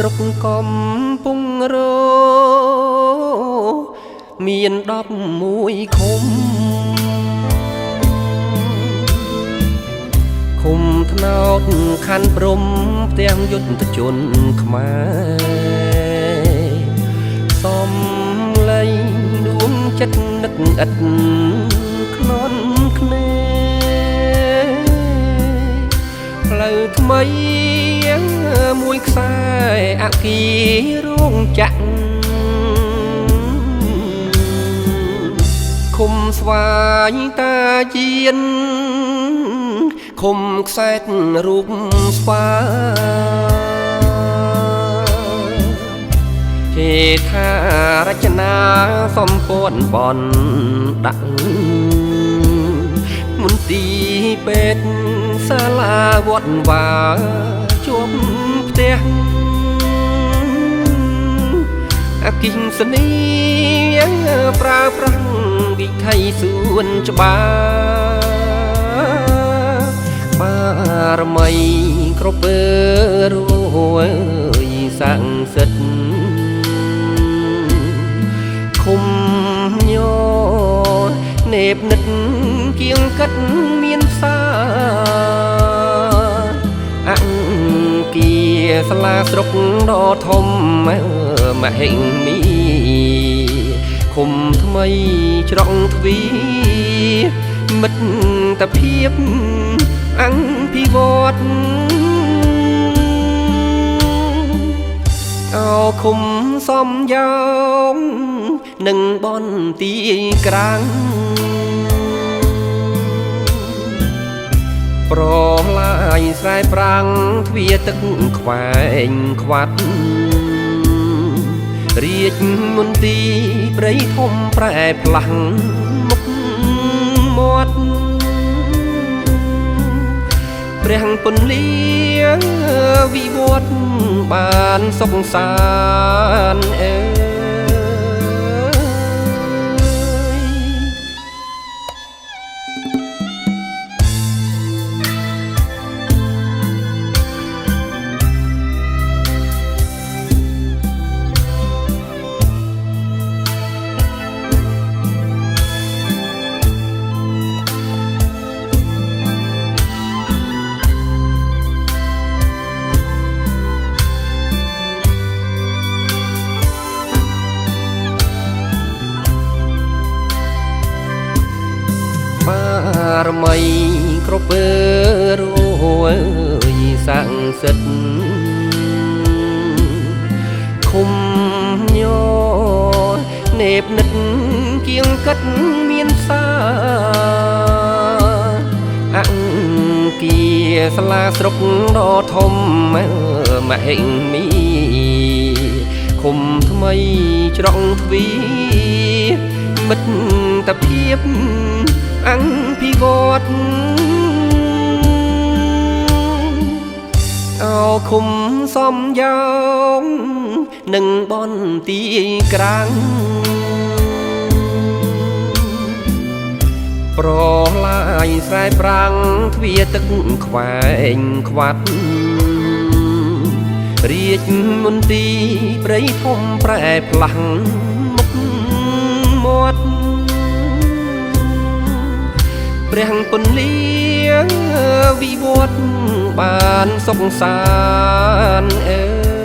ស្រុកកំពុងរមាន11ឃុំឃុំថ្នោតខណ្ឌព្រំទាំងយុទ្ធជនខ្មែរសំឡេងដួងចិត្តនឹកឥតខ្នន់គ្នាផ្លូវថ្មីមួយខ្សែអគិរោងចក្រឃុំស្វាយតាជានឃុំខ្សែតរូបស្វាហេថារចនាសម្ព័ន្ធបនដាក់មន្ទីរពេទ្យសាលាវត្តវាជួបផ្ទះអគិសនីប្រើប្រាស់វិថីសួនច្បារបារមីគ្រប់ពើរួយស័ក្តិសិទ្ធិឃុំញនេបនិតគៀងកិតមានផ្សារអង្គាសាលាស្រុកដ៏ធំមហិមីឃុំថ្មីច្រកទ្វារមិត្តភាពអង្គភិវឌ្ឍអោឃុំសំយោងនឹងបនទីក្រាំងប្រឡាយស្រែប្រាំងទ្វារទឹកខ្វែងខ្វាត់រាជមន្ទីរព្រៃធំប្រែផ្លាស់មុខមាត់ព្រះពន្លាវិវត្តបានសុខសាន្តបារមីគ្រប់ពើរួយស័ក្តិសិទ្ធិឃុំញនេបនិតគៀងកិតមានផ្សារអង្គាសាលាស្រុកដ៏ធំមហិមីឃុំថ្មីច្រកទ្វារមិត្តភាពអង្គភិវឌ្ឍអោឃុំសំយោងនឹងបនទីក្រាំងប្រឡាយស្រែប្រាំងទ្វារទឹកខ្វែងខ្វាត់រាជមន្ទីរព្រៃធំប្រែផ្លាស់មុខមាត់ព្រះពន្លាវិវត្តបានសុខសាន្ត